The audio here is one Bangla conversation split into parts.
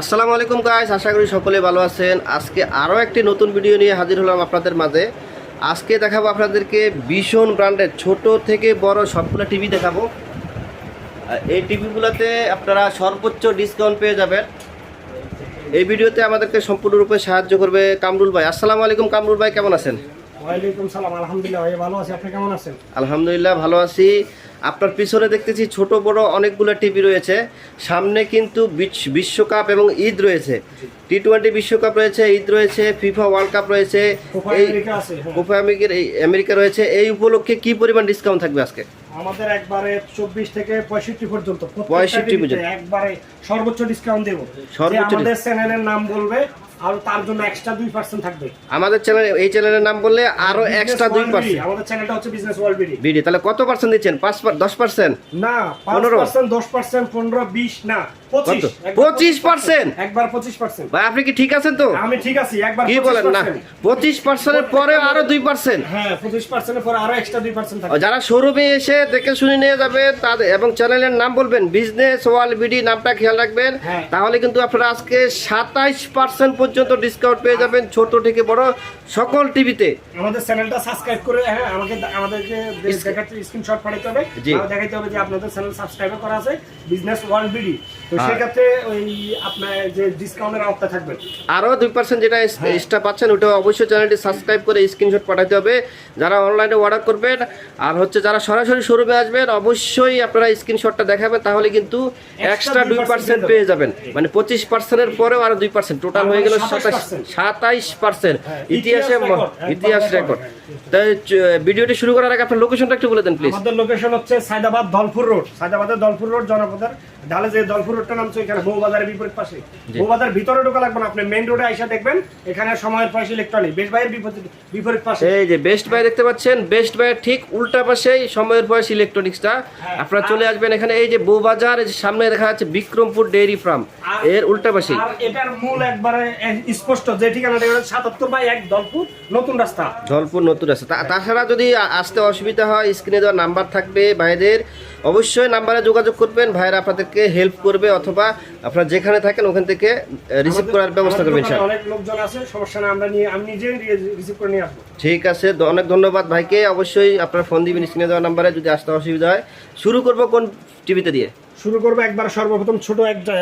আসসালামু আলাইকুম গাইস, আশা করি সকলে ভালো আছেন। আজকে আরও একটি নতুন ভিডিও নিয়ে হাজির হলাম আপনাদের মাঝে। আজকে দেখাবো আপনাদেরকে ভীষণ ব্র্যান্ডের ছোট থেকে বড় সবগুলো টিভি দেখাবো। এই টিভিগুলোতে আপনারা সর্বোচ্চ ডিসকাউন্ট পেয়ে যাবেন। এই ভিডিওতে আমাদেরকে সম্পূর্ণরূপে সাহায্য করবে কামরুল ভাই। আসসালামু আলাইকুম কামরুল ভাই, কেমন আছেন? ওয়ালাইকুম সালাম, আলহামদুলিল্লাহ ভাই ভালো আছি। আপনি কেমন আছেন? আলহামদুলিল্লাহ ভালো আছি। আপনার পিছনে দেখতেছি ছোট বড় অনেকগুলো টিভি রয়েছে। সামনে কিন্তু বিশ্বকাপ এবং ঈদ রয়েছে, টি-20 বিশ্বকাপ রয়েছে, ঈদ রয়েছে, ফিফা ওয়ার্ল্ড কাপ রয়েছে, কোপা আমেরিকা রয়েছে। এই উপলক্ষে কি পরিমাণ ডিসকাউন্ট থাকবে আজকে? আমাদের একবারে 24 থেকে 65 পর্যন্ত 65 পর্যন্ত একবারে সর্বোচ্চ ডিসকাউন্ট দেব। আমাদের চ্যানেলের নাম বলবে আর তার জন্য এক্সট্রা 2% থাকবে। আমাদের চ্যানেল, এই চ্যানেলের নাম বললে আরো এক্সট্রা 2%। আমাদের চ্যানেলটা হচ্ছে বিজনেস ওয়ার্ল্ড বিডি। তাহলে কত পার্সেন্ট দিচ্ছেন? 10%? না, 5%, 10%, 15, 20 না, 25%। একবার 25%। ভাই আপনি কি ঠিক আছেন তো? আমি ঠিক আছি। একবার কি বলেন না, 25% এর পরে আরো 2%? হ্যাঁ, 25% এর পরে আরো এক্সট্রা 2% থাকবে। যারা শোরুমে এসে দেখে শুনে নিয়ে যাবে তাদের, এবং চ্যানেলের নাম বলবেন বিজনেস ওয়ার্ল্ড বিডি, নামটা খেয়াল রাখবেন। তাহলে কিন্তু আপনারা আজকে 27% পর্যন্ত ডিসকাউন্ট পেয়ে যাবেন ছোট থেকে বড় সকল টিভিতে। আমাদের চ্যানেলটা সাবস্ক্রাইব করে আমাদেরকে দেখাতে স্ক্রিনশট পাঠাতে হবে, আর দেখাইতে হবে যে আপনাদের চ্যানেল সাবস্ক্রাইব করা আছে বিজনেস ওয়ার্ল্ড বিডি। তো সেই ক্ষেত্রে ওই আপনার যে ডিসকাউন্টের আওতা থাকবে আরো 2% যেটা এক্সট্রা পাচ্ছেন, ওটা অবশ্যই চ্যানেলটি সাবস্ক্রাইব করে স্ক্রিনশট পাঠাতে হবে যারা অনলাইনে অর্ডার করবেন। আর হচ্ছে যারা সরাসরি শোরুমে আসবেন অবশ্যই আপনারা স্ক্রিনশটটা দেখাবেন, তাহলে কিন্তু এক্সট্রা 2% পেয়ে যাবেন। মানে 25% এর পরেও আরো 2%, টোটাল হয়ে গেল 27%। ইতিহাস রেকর্ড। তাই ভিডিওটি শুরু করার আগে আপনার লোকেশনটা একটু বলে দেন প্লিজ। আমাদের লোকেশন হচ্ছে সায়দাবাদ দলপুর রোড, সায়দাবাদের দলপুর রোড জনপদের ঢালে যে দলপুর রোডটা নামছে, এখানে বউবাজারের বিপরীত পাশে। বউবাজার ভিতরে ঢোকা লাগবে না, আপনি মেইন রোডে আইসা দেখবেন এখানে সময়ের পয়সা ইলেকট্রনিক বেস্ট বাইয়ের বিপরীত পাশে। এই যে বেস্ট বাই দেখতে পাচ্ছেন, বেস্ট বাইয়ের ঠিক উল্টা পাশেই সময়ের পয়সা ইলেকট্রনিক্সটা। আপনারা চলে আসবেন এখানে। এই যে বউবাজার সামনে দেখা যাচ্ছে বিক্রমপুর ডেইরি ফার্ম, এর উল্টা পাশে। আর এটার মূল একবারে স্পষ্ট যে ঠিকানাটা 77/1 দলপুর নতুন রাস্তা। দলপুর নতুন রাস্তা। তাছাড়া যদি আসতে অসুবিধা হয়, স্ক্রিনে দেওয়া নাম্বার থাকবে ভাইদের, অবশ্যই নাম্বারে যোগাযোগ করবেন। ভাইরা আপনাদেরকে হেল্প করবে, অথবা আপনারা যেখানে থাকেন ওখান থেকে রিসিভ করার ব্যবস্থা করবেন। অনেক লোকজন আছে, সমস্যা না, আমি নিজেই রিসিভ করে নিয়ে আসবো। ঠিক আছে, অনেক ধন্যবাদ ভাইকে। অবশ্যই আপনারা ফোন দিবেন স্ক্রিনে দেওয়া নাম্বারে যদি আসতে অসুবিধা হয়। শুরু করব কোন টিভিতে দিয়ে? শুরু করবো একবার সর্বপ্রথম ছোট একটা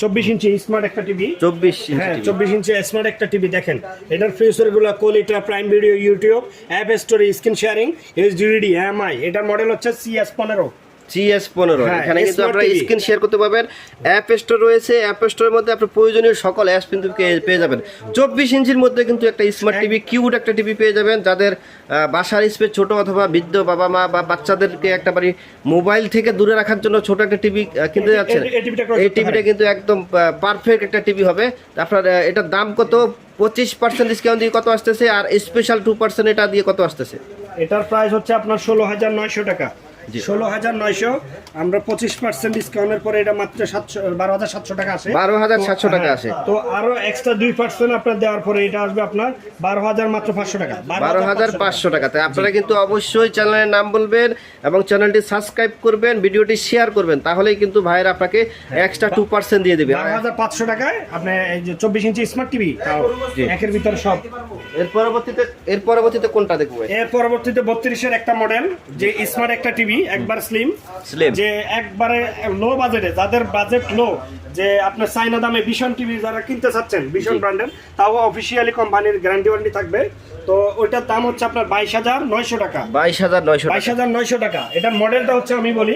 24 ইঞ্চি স্মার্ট একটা টিভি। 24 ইঞ্চি স্মার্ট একটা টিভি। দেখেন এটার ফিচারগুলো: quality, prime video, YouTube, app story, screen sharing, HDD, MI. এটার মডেল হচ্ছে CS15। এখানে কিন্তু আপনারা স্ক্রিন শেয়ার করতে পারবেন। অ্যাপ স্টোর রয়েছে, অ্যাপ স্টোরের মধ্যে আপনার প্রয়োজনীয় সকল অ্যাপস কিন্তু পেয়ে যাবেন। 24 ইঞ্চির মধ্যে কিন্তু একটা স্মার্ট টিভি, কিউট একটা টিভি পেয়ে যাবেন। যাদের বাসার স্পেস ছোট, অথবা বৃদ্ধ বাবা মা বা বাচ্চাদেরকে একটা বাড়ি মোবাইল থেকে দূরে রাখার জন্য ছোট একটা টিভি কিনতে যাচ্ছেন, এই টিভিটা কিন্তু একদম পারফেক্ট একটা টিভি হবে। আপনার এটার দাম কত? 25% ডিসকাউন্ট দিয়ে কত আসতেছে, আর স্পেশাল 2% এটা দিয়ে কত আসতেছে? এটার প্রাইস হচ্ছে আপনার 16,900 টাকা। 16,900। আমরা 25% ডিসকাউন্টের পরে এটা মাত্র 12,700 টাকা আসে। 12,700 টাকা আসে। তো আরো এক্সট্রা 2% আপনার দেওয়ার পরে এটা আসবে আপনার 12,500 টাকা। 12,500 টাকা। তাই আপনারা কিন্তু অবশ্যই চ্যানেলের নাম বলবেন এবং চ্যানেলটি সাবস্ক্রাইব করবেন, ভিডিওটি শেয়ার করবেন, তাহলেই কিন্তু ভাইরা আপনাকে এক্সট্রা 2% দিয়ে দেবে। 12,500 টাকায় আপনি এই যে 24 ইঞ্চি স্মার্ট টিভি, একের ভিতর সব। এর পরবর্তীতে কোনটা দেখবো? এর পরবর্তীতে 32 এর একটা মডেল, যে স্মার্ট একটা টিভি, একবার স্লিম, যে একবারে লো বাজেটে, যাদের বাজেট লো, যে আপনার চাইনা দামে ভীষণ টিভি যারা কিনতে চাচ্ছেন, ভীষণ ব্র্যান্ডের, তাও অফিসিয়ালি কোম্পানির গ্যারান্টি ওয়ারেন্টি থাকবে। তো ওইটার দাম হচ্ছে আপনার 22,900 টাকা। 22,900 টাকা। এটার মডেলটা হচ্ছে, আমি বলি,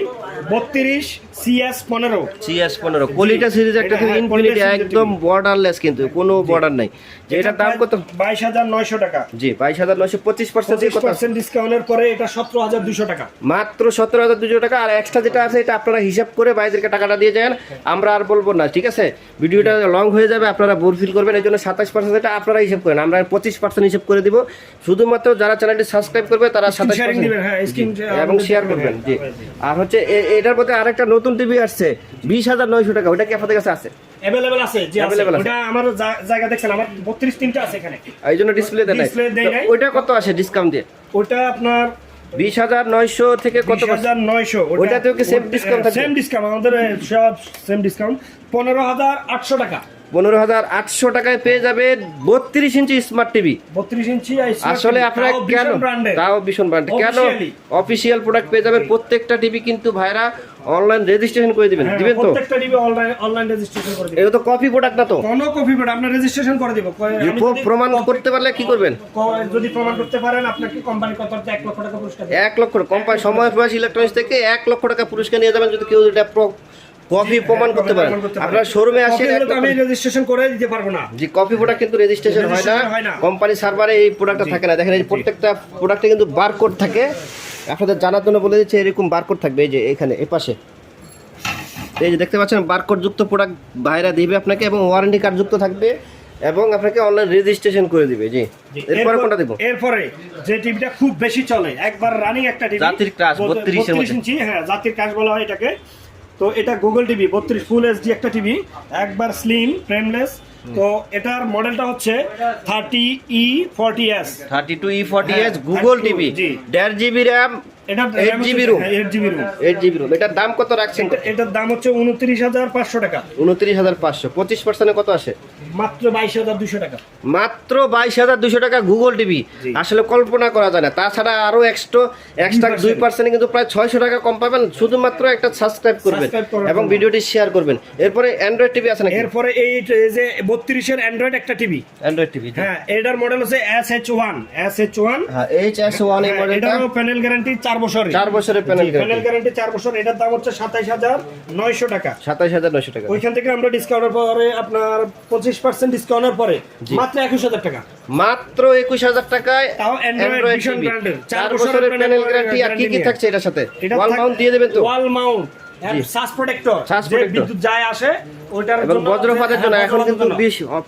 32 CS15। কোয়ালিটি সিরিজ একটা ইনফিনিটি, একদম বর্ডারলেস, কিন্তু কোনো বর্ডার নাই। এটার দাম কত? 22,900 টাকা। জি, 22,900। 25% ডিসকাউন্টের পরে এটা 17,200 টাকা। মাত্র 17,200 টাকা। আর এক্সট্রা যেটা আছে এটা আপনারা হিসাব করে ভাইদেরকে টাকাটা দিয়ে যান, আমরা আর বলবো না, ঠিক আছে? ভিডিওটা লং হয়ে যাবে, আপনারা বোর ফিল করবেন, এই জন্য 27% এটা আপনারা হিসাব করেন, আমরা 25% হিসাব করে দিব। শুধুমাত্র যারা চ্যানেলটি সাবস্ক্রাইব করবে তারা 27% দিবেন, এবং শেয়ার করবেন। জি। আর হচ্ছে এটার মধ্যে আরেকটা নতুন টিভি আসছে 20,900 টাকা। ওটা কি আপনাদের কাছে আছে? अवेलेबल আছে, জি अवेलेबल। ওটা আমার জায়গা দেখছেন, আমার 32 তিনটা আছে এখানে, এইজন্য ডিসপ্লে দেন নাই। ওটা কত আসে ডিসকাউন্ট দিয়ে? ওটা আপনার 20,900 থেকে কত? 20,900। ওটাতেও কি সেম ডিসকাউন্ট থাকে? সেম ডিসকাউন্ট, আমাদের সব সেম ডিসকাউন্ট। 15,800 টাকা। 15,800 টাকায় পেয়ে যাবেন 32 ইঞ্চি স্মার্ট টিভি। 32 ইঞ্চি আসলে আপনারা কেন, তাও ভীষণ ব্র্যান্ড, কেন অফিসিয়াল প্রোডাক্ট পেয়ে যাবেন। প্রত্যেকটা টিভি কিন্তু ভাইরা অনলাইন রেজিস্ট্রেশন করে দিবেন, দিবেন তো? প্রত্যেকটা টিভি অনলাইন রেজিস্ট্রেশন করে দিবেন। এটা তো কপি প্রোডাক্ট না তো? কোনো কপি প্রোডাক্ট আমরা রেজিস্ট্রেশন করে দেব। প্রমাণ করতে পারলে কি করবেন? যদি প্রমাণ করতে পারেন আপনাকে কোম্পানি কত 1 লক্ষ টাকা পুরস্কার দেবে। 1 লক্ষ কোম্পানি সময় প্রকাশ ইলেকট্রনিক্স থেকে 1 লক্ষ টাকা পুরস্কার নিয়ে যাবেন যদি কেউ এটা কপি প্রমাণ করতে পারেন। আপনার শোরুমে আসে, আমি রেজিস্ট্রেশন করে দিতে পারবো না। জি, কপি প্রোডাক্ট কিন্তু রেজিস্ট্রেশন হয় না, কোম্পানি সার্ভারে এই প্রোডাক্টটা থাকে না। দেখেন এই প্রত্যেকটা প্রোডাক্টে কিন্তু বারকোড থাকে, আপনাদের জানার জন্য বলে দিচ্ছি, এরকম বারকোড থাকবে এই যে এখানে এই পাশে, এই যে দেখতে পাচ্ছেন বারকোড যুক্ত প্রোডাক্ট ভাইরা দিবে আপনাকে, এবং ওয়ারেন্টি কার্ড যুক্ত থাকবে, এবং আপনাকে অনলাইন রেজিস্ট্রেশন করে দিবে। জি, এরপরে কোনটা দেব? এরপরে যে টিভিটা খুব বেশি চলে, একবার রানিং একটা টিভি, জাতির ক্রাশ 32 ইঞ্চি, হ্যাঁ জাতির ক্রাশ বলা হয় এটাকে। তো এটা গুগল টিভি 32 ফুল এইচডি একটা টিভি, একবার স্লিম ফ্রেমলেস। তো এটার মডেলটা হচ্ছে 30E40s, 32E40s Google TV, 1.5 GB RAM, এটা 8GB রুম, 8GB রুম। এটার দাম কত রাখছেন? এটার দাম হচ্ছে 29,500 টাকা। 29,500, 25% কত আসে? মাত্র 22,200 টাকা। মাত্র 22,200 টাকা গুগল টিভি। আসলে কল্পনা করা যায় না। তাছাড়া আরো এক্সট্রা 2% কিন্তু প্রায় 600 টাকা কম পাবেন, শুধুমাত্র একটা সাবস্ক্রাইব করবেন এবং ভিডিওটি শেয়ার করবেন। এরপরে অ্যান্ড্রয়েড টিভি আছে নাকি? এরপরে এই যে 32 এর অ্যান্ড্রয়েড একটা টিভি, অ্যান্ড্রয়েড টিভি, হ্যাঁ এটার মডেল হচ্ছে SH1। হ্যাঁ HS1 এই মডেলটা, এটারও প্যানেল গ্যারান্টি 4 বছরের। 4 বছরের প্যানেল গ্যারান্টি 4 বছর। এটার দাম হচ্ছে 27,900 টাকা। 27,900 টাকা। ওইখান থেকে আমরা ডিসকাউন্টের পরে আপনার 25% ডিসকাউন্টের পরে মাত্র 21,000 টাকা। মাত্র 21,000 টাকায় তাও অ্যান্ড্রয়েড ভিশন ব্র্যান্ডের 4 বছরের প্যানেল গ্যারান্টি। আর কি কি থাকছে এটার সাথে? ওয়াল মাউন্ট দিয়ে দেবেন তো? ওয়াল মাউন্ট, সাস প্রোটেক্টর, যে বিদ্যুৎ যায় আসে ওইটার জন্য, এবং বজ্রপাতের জন্য এখন কিন্তু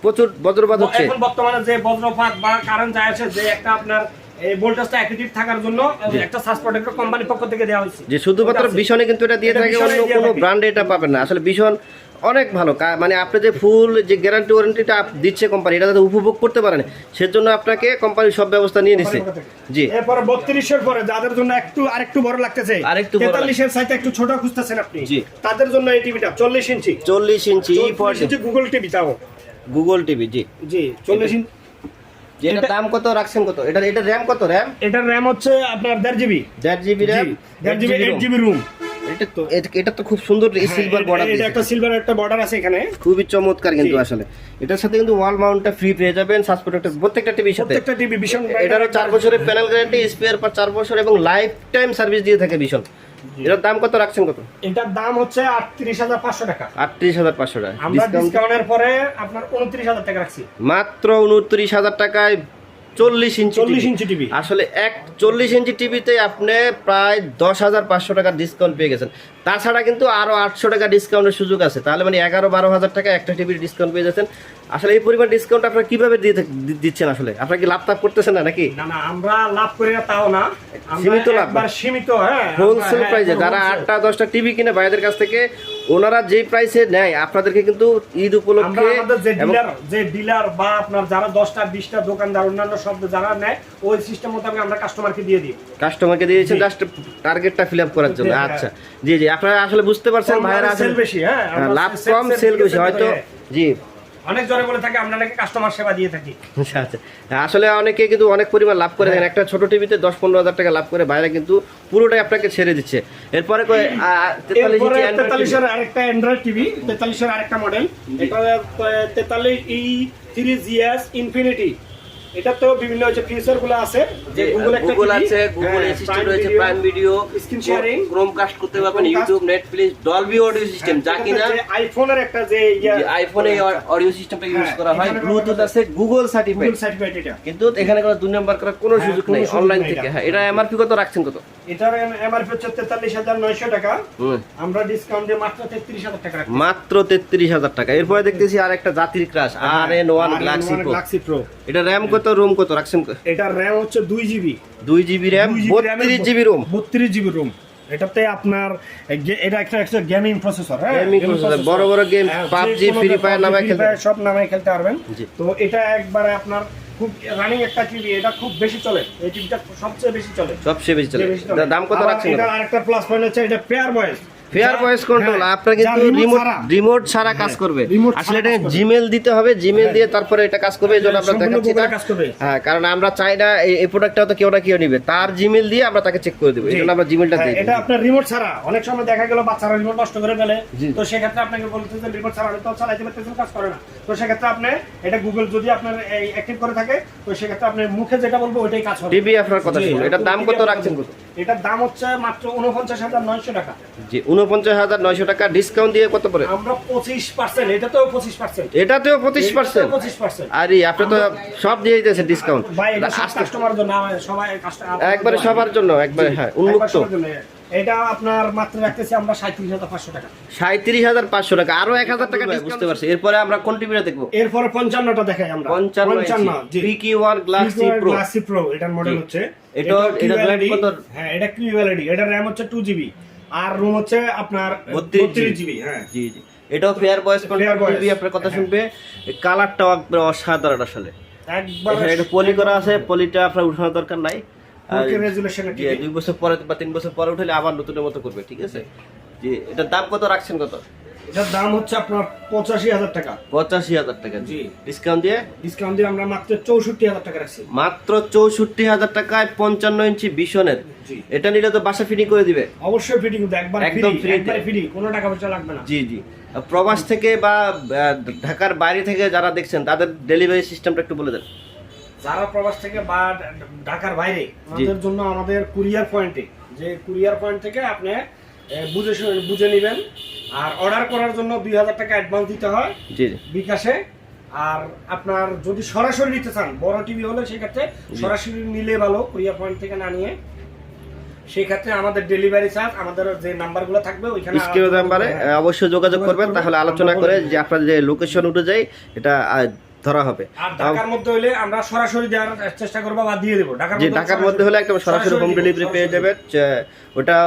প্রচুর বজ্রপাত হচ্ছে। এখন বর্তমানে যে বজ্রপাত বা কারেন্ট যায় আসে, যে একটা আপনার এই ভোল্টেজটা অ্যাক্টিভ থাকার জন্য একটা সাস প্রোটেক্টর কোম্পানির পক্ষ থেকে দেওয়া হয়েছে। যে শুধুমাত্র ভীষণে কিন্তু এটা দিয়ে থাকে, অন্য কোনো ব্র্যান্ডে এটা পাবেন না। আসলে ভীষণ অনেক ভালো, মানে আপনি যে ফুল যে গ্যারান্টি ওয়ারেন্টিটা দিচ্ছে কোম্পানি, এটা যাতে উপভোগ করতে পারেন সেজন্য আপনাকে কোম্পানি সব ব্যবস্থা নিয়ে নিচ্ছে। জি, এরপর 32 এর পরে যাদের জন্য আরেকটু বড় লাগতেছে, 43 এর সাইজটা একটু ছোট খুঁজতেছেন আপনি, তাদের জন্য এই টিভিটা 40 ইঞ্চি, 40 ইঞ্চি গুগল টিভি, তাও গুগল টিভি। জি জি 40 ইঞ্চি। এটার দাম কত রাখছেন? কত এটা র‍্যাম কত? এটার র‍্যাম হচ্ছে আপনার 1.5 GB, 1.5 GB RAM, 1.5 GB ROM. এটা তো খুব সুন্দর সিলভার বর্ডার, এটা একটা সিলভার একটা বর্ডার আছে এখানে, খুবই চমৎকার কিন্তু। আসলে এটার সাথে কিন্তু ওয়াল মাউন্টটা ফ্রি পেয়ে যাবেন, সাস প্রোটেক্টর প্রত্যেকটা টিভির সাথে। প্রত্যেকটা টিভি ভীষণ, এটারও 4 বছরের প্যানেল গ্যারান্টি, স্পেয়ার পার্ট 4 বছর এবং লাইফ টাইম সার্ভিস দিয়ে থাকে ভীষণ। এটার দাম কত রাখছেন? কত? এটার দাম হচ্ছে 38,500 টাকা। 38,500 টাকা। আমরা ডিসকাউন্টের পরে আপনার 29,000 টাকা রাখছি। মাত্র 29,000 টাকায় 40 ইঞ্চি টিভি। আসলে 40 ইঞ্চি টিভিতে আপনি প্রায় 10,500 টাকার ডিসকাউন্ট পেয়ে গেছেন। তাছাড়া কিন্তু আরো 800 টাকা ডিসকাউন্টের সুযোগ আছে, তাহলে মানে 11-12,000 টাকা একটা টিভির ডিসকাউন্ট পেয়ে যাচ্ছেন। আসলে এই পরিমাণ ডিসকাউন্ট আপনারা কিভাবে দিচ্ছেন? আসলে আপনারা কি লাভ করতেছেন না নাকি? না না, আমরা লাভ করি না তাও না, সীমিত লাভ, সীমিত, হ্যাঁ হোলসেল প্রাইসে। যারা 8টা-10টা টিভি কিনে ভাইদের কাছ থেকে, ওনারা যেই প্রাইসে নেয় আপনাদেরকে কিন্তু ঈদ উপলক্ষে, যে ডিলার বা আপনার যারা 10টা-20টা দোকানদার অন্যান্য সব যারা নেয়, ওই সিস্টেম মোতাবেক আমরা কাস্টমারকে দিয়ে দিই। কাস্টমারকে দিয়েছেন জাস্ট টার্গেটটা ফিল আপ করার জন্য। আচ্ছা, জি জি, আপনারা আসলে বুঝতে পারছেন ভাইরা আসলে বেশি, হ্যাঁ লাভ কম সেল বেশি হয়তো। জি, অনেক জনে বলে থাকে আমরা নাকি কাস্টমার সেবা দিয়ে থাকি। আচ্ছা, আসলে অনেকে কিন্তু অনেক পরিমাণ লাভ করে দেন। একটা ছোট টিভিতে 10-15 হাজার টাকা লাভ করে বাইরে কিন্তু পুরোটাই আপনাকে ছেড়ে দিচ্ছে। এরপরে 43 এর আরেকটা অ্যান্ড্রয়েড টিভি, 43 এর আরেকটা মডেল, এটা 43E3GS ইনফিনিটি। এটা তো বিভিন্ন হচ্ছে ফিচার গুলো আছে, যে গুগল আছে, গুগল অ্যাসিস্ট্যান্ট রয়েছে, prime video, screen sharing, Chromecast করতে পারবেন, YouTube, Netflix, Dolby audio system, যা কিনা আইফোনের একটা যে আইফোনে অডিও সিস্টেমটা ইউজ করা হয়। ব্লুটুথ আছে, গুগল সার্টিফাইড এটা, কিন্তু এখানে কোনো 2 নাম্বার করার কোনো সুযোগ নেই অনলাইন থেকে। হ্যাঁ, এটা এমআরপি কত রাখছেন? কত? এটার এমআরপি হচ্ছে 43,900 টাকা, আমরা ডিসকাউন্ট দিয়ে মাত্র 33,000 টাকা রাখছি। মাত্র 33,000 টাকা। এরপরে দেখতেছি আরেকটা জাতির ক্রাশ RN1 গ্যালাক্সি প্রো। এটা র‍্যাম কত, রুম কত রাখছেন? এটা র‍্যাম হচ্ছে 2 GB, 2 GB RAM, 32 GB ROM, 32 GB ROM. এটাতে আপনার এটা একটা গেমিং প্রসেসর, হ্যাঁ গেমিং প্রসেসর, বড় বড় গেম পাবজি, ফ্রি ফায়ার নামে খেলতে, সব নামে খেলতে পারবেন। তো এটা একবারে আপনার খুব রানিং একটা টিভি, এটা খুব বেশি চলে, এই টিভিটা সবচেয়ে বেশি চলে। দাম কত রাখছেন? এটা আরেকটা প্লাস পয়েন্ট হচ্ছে এটা pair voice, fair voice control আপনার কিন্তু রিমোট ছাড়া কাজ করবে। আসলে এটা জিমেল দিতে হবে, জিমেল দিয়ে তারপরে এটা কাজ করবে। এজন্য আমরা দেখাচ্ছি না। হ্যাঁ, কারণ আমরা চাই না এই প্রোডাক্টটা তো কেউ না কেউ নিবে, তার জিমেল দিয়ে আমরা তাকে চেক করে দেব। এজন্য আমরা জিমেলটা দিই। এটা আপনার রিমোট ছাড়া অনেক সময় দেখা গেল বাচ্চারা রিমোট নষ্ট করে ফেলে, তো সেক্ষেত্রে আপনাকে বলতে যে রিমোট ছাড়া তো চালাইতে পারতেছেন, কাজ করে না। তো সেক্ষেত্রে আপনি এটা গুগল যদি আপনার এই অ্যাক্টিভ করে থাকে, তো সেক্ষেত্রে আপনি মুখে যেটা বলবো ওইটাই কাজ হবে। টিভি আপনার কথা শুনুন, এটার দাম কত রাখছেন? কত? এটার দাম হচ্ছে মাত্র 49,900 টাকা। জি, 49,900 টাকা। ডিসকাউন্ট দিয়ে কত পড়ে? আমরা 25%, এটাতেও 25%, এটাতেও 25%। 25%। আরে আপনি তো সব দিয়ে দিতেছেন ডিসকাউন্ট। ভাই এটা কাস্টমার জন্য, সবাই কাস্টমার একবারে সবার জন্য, একবারে হ্যাঁ উন্মুক্ত। এটা আপনার মাত্র রাখতেছি আমরা 37,500 টাকা। 37,500 টাকা, আরো 1,000 টাকা বুঝতে পারছি। এরপরে আমরা কোন টিভিটা দেখবো? এরপরে 55টা দেখাই আমরা। 55 PQ1 Glass C Pro। এটার মডেল হচ্ছে এটা RAM কত? হ্যাঁ, এটা QLED, এটা RAM হচ্ছে 2GB আর ROM হচ্ছে আপনার 32GB। হ্যাঁ জি জি, এটাও ফেয়ার ভয়েস কন্ট্রোল টিভি। আপনার কথা শুনবে, কালারটাও একবার অসাধারণ আসলে। একবার এটা পলি করা আছে, পলিটা আপনার উঠানোর দরকার নাই। 4K রেজোলিউশনের TV. 2 বছর পরে বা 3 বছর পরে উঠালে আবার নতুনের মতো করবে, ঠিক আছে? জি, এটার দাম কত রাখছেন? কত? এটার দাম হচ্ছে আপনার 85,000 টাকা। 85,000 টাকা। জি, ডিসকাউন্ট দিয়ে আমরা মাত্র 64,000 টাকা রাখছি। মাত্র 64,000 টাকায় 55 ইঞ্চি বিশনের। এটা নিলে তো বাসা ফিটিং করে দিবে? অবশ্যই ফিটিং করতে, একদম ফ্রি, কোনো টাকা পয়সা লাগবে না। জি জি। প্রবাস থেকে বা ঢাকার বাইরে থেকে যারা দেখছেন তাদের ডেলিভারি সিস্টেমটা একটু বলে দেন। যারা প্রবাস থেকে বা ঢাকার বাইরে, আমাদের জন্য আমাদের কুরিয়ার পয়েন্টে, যে কুরিয়ার পয়েন্ট থেকে আপনি বুঝে নেবেন। আর অর্ডার করার জন্য 2,000 টাকা অ্যাডভান্স দিতে হয় জি বিকাশে। আর আপনার যদি সরাসরি নিতে চান, বড় টিভি হলে সেক্ষেত্রে সরাসরি নিলে ভালো, কুরিয়ার পয়েন্ট থেকে না নিয়ে। সেই ক্ষেত্রে আমাদের ডেলিভারি চার্জ, আমাদের যে নাম্বারগুলো থাকবে ওইখানে স্ক্রিনে নাম্বারে অবশ্যই যোগাযোগ করবেন, তাহলে আলোচনা করে যে আপনার যে লোকেশন উঠে যায় এটা ধরা হবে। আর ঢাকার মধ্যে হলে আমরা সরাসরি দেওয়ার চেষ্টা করব বা দিয়ে দেব। ঢাকার মধ্যে হলে একদম সরাসরি হোম ডেলিভারি পেয়ে যাবে। ওটা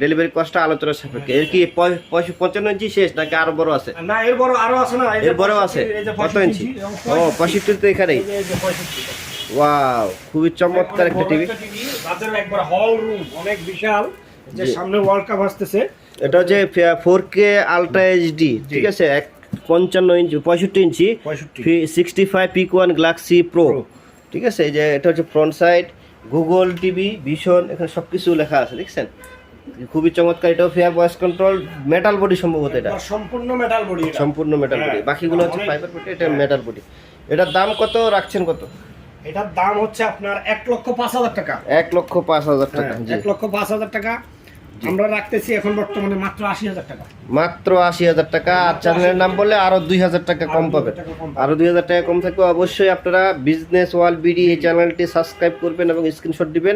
ডেলিভারি কস্টটা আলোচনার সাপেক্ষে। এর কি 55 ইঞ্চি শেষ নাকি আরো বড় আছে? না, এর বড় আরো আছে না, এর বড় আছে। কত ইঞ্চি? ও 65 তো এখানেই। ওয়াও, খুবই চমৎকার একটা টিভি। রাতের একবার হল রুম অনেক বিশাল, যে সামনে ওয়ার্ল্ড কাপ আসতেছে। এটা হচ্ছে 4K আলট্রা এইচডি, ঠিক আছে? 65 ইঞ্চি 65 PQ1 Glass C Pro, ঠিক আছে? এই যে এটা হচ্ছে front side, Google TV, vision, এখানে সবকিছু লেখা আছে, দেখছেন? খুবই চমৎকার। এটাও fair voice control, metal body সম্ভবত। এটা সম্পূর্ণ মেটাল বডি, সম্পূর্ণ মেটাল বডি। বাকিগুলো হচ্ছে ফাইবার বডি, এটা মেটাল বডি। এটার দাম কত রাখছেন? কত? এটার দাম হচ্ছে আপনার 1,05,000 টাকা। 1,05,000 টাকা। জি, 1,05,000 টাকা আমরা রাখতেছি এখন বর্তমানে মাত্র 80,000 টাকা। মাত্র 80,000 টাকা। আর চ্যানেলের নাম বললে আরো 2,000 টাকা কম পাবেন। আরো 2,000 টাকা কম থাকবে। অবশ্যই আপনারা বিজনেস ওয়ার্ল্ড বিডি এই চ্যানেলটি সাবস্ক্রাইব করবেন এবং স্ক্রিনশট দিবেন,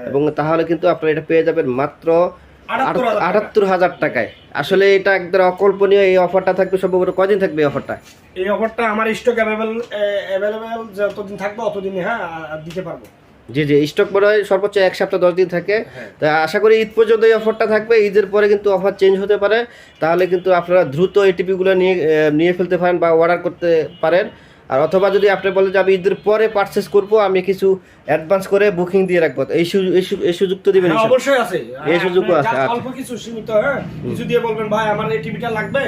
এবং তাহলে কিন্তু আপনারা এটা পেয়ে যাবেন মাত্র 78,000 টাকায়। আসলে এটা একদম অকল্পনীয়। এই অফারটা থাকবে সম্ভবত কদিন থাকবে এই অফারটা? এই অফারটা আমার স্টক অ্যাভেলেবল যতদিন থাকবে অতদিন হ্যাঁ দিতে পারবো। জি জি, স্টক মনে হয় সর্বোচ্চ 1 সপ্তাহ 10 দিন থাকে। তাই আশা করি ঈদ পর্যন্ত এই অফারটা থাকবে। ঈদের পরে কিন্তু অফার চেঞ্জ হতে পারে, তাহলে কিন্তু আপনারা দ্রুত এই টিভিগুলো নিয়ে ফেলতে পারেন বা অর্ডার করতে পারেন। আর অথবা যদি আপনি বলেন যে আমি ঈদের পরে পারচেস করবো, আমি কিছু অ্যাডভান্স করে বুকিং দিয়ে রাখবো, এই সুযোগ তো দিবেন? অবশ্যই আছে, এই সুযোগও আছে। অল্প কিছু সীমিত, হ্যাঁ কিছু দিয়ে বলবেন ভাই আমার এই টিভিটা লাগবে,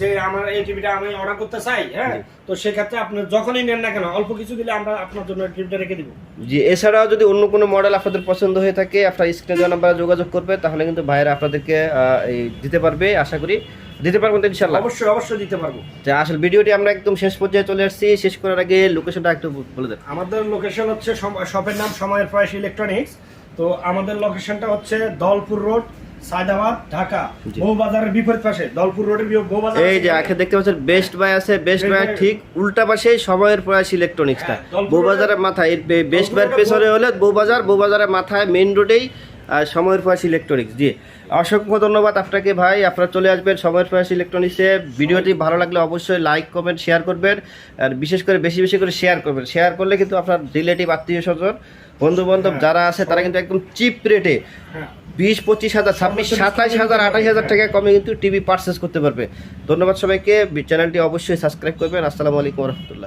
যে আমার এই টিভিটা আমি অর্ডার করতে চাই, হ্যাঁ তো সেক্ষেত্রে আপনি যখনই নেন না কেন অল্প কিছু দিলে আমরা আপনার জন্য টিভিটা রেখে দিব। জি, এছাড়াও যদি অন্য কোনো মডেল আপনাদের পছন্দ হয়ে থাকে, আপনার স্ক্রিনে দেওয়া নাম্বারে যোগাযোগ করবে, তাহলে কিন্তু ভাইরা আপনাদেরকে দিতে পারবে। আশা করি দিতে পারবেন তো ইনশাআল্লাহ? অবশ্যই দিতে পারবো। যা আসলে ভিডিওটি আমরা একদম শেষ পর্যায়ে চলে আসছি। শেষ করার আগে লোকেশনটা একটু বলে দেন। আমাদের লোকেশন হচ্ছে শপের নাম সময়ের প্রয়াস ইলেকট্রনিক্স। তো আমাদের লোকেশনটা হচ্ছে দলপুর রোড, সায়দাবাদ, ঢাকা, বউবাজারের বিপরীত পাশে। দলপুর রোডের বউবাজার, এই যে আগে দেখতে পাচ্ছেন বেস্ট বাই আছে, বেস্ট বাই ঠিক উল্টা পাশেই সময়ের প্রয়াস ইলেকট্রনিক্সটা। বউবাজারের মাথায় বেস্ট বাইয়ের পেছনে হলে বউবাজারের মাথায় মেইন রোডেই সময়ের প্রয়াস ইলেকট্রনিক্স। জি, অসংখ্য ধন্যবাদ আপনাকে ভাই। আপনারা চলে আসবেন সময়ের প্রয়াস ইলেকট্রনিক্সে। ভিডিওটি ভালো লাগলে অবশ্যই লাইক কমেন্ট শেয়ার করবেন, আর বিশেষ করে বেশি বেশি করে শেয়ার করবেন। শেয়ার করলে কিন্তু আপনার রিলেটিভ আত্মীয় স্বজন বন্ধু বান্ধব যারা আছে তারা কিন্তু একদম চিপ রেটে 20-25 হাজার 26-27 হাজার 28 হাজার টাকা কমে কিন্তু টিভি পারচেস করতে পারবে। ধন্যবাদ সবাইকে। চ্যানেলটি অবশ্যই সাবস্ক্রাইব করবেন। আসসালামু আলাইকুম রহমতুল্লাহ।